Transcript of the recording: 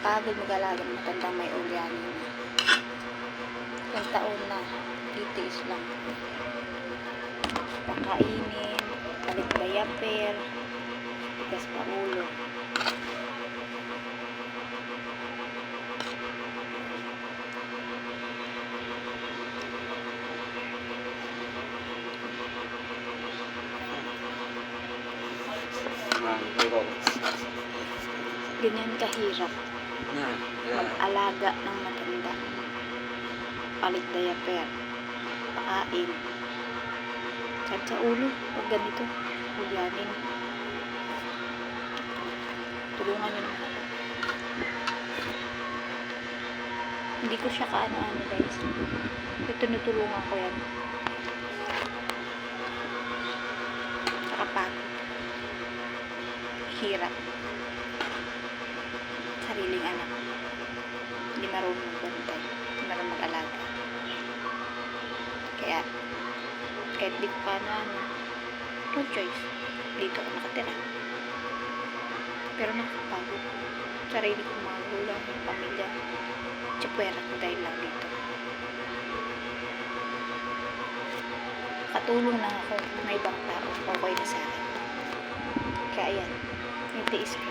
Nakakapagod mag-alaga ng matandang may ulyanin na. Ilang taon na, titiis lang. Pakainin, palit diaper, tigas pa ulo. Ganyan kahirap mag-alaga ng matanda. Palit diaper, pakain, sakit sa ulo pag ganito, ulyanin. Tulungan nyo naman ako. Hindi ko siya kaano-ano guys. Tinutulungan ko yan. Nakapagod. Hirap. Sariling anak. Hindi marunong magbantay. Hindi marunong mag-alaga. Kaya, kahit di ko kaano-ano, no choice. Dito ako nakatira. Pero nakakapagod. Sarili kong mga gulang, pamilya. Tsapwera ko dahil lang dito. Katulong lang ako ng ibang tao. Okay na sa akin. Kaya yan. May tiis ka.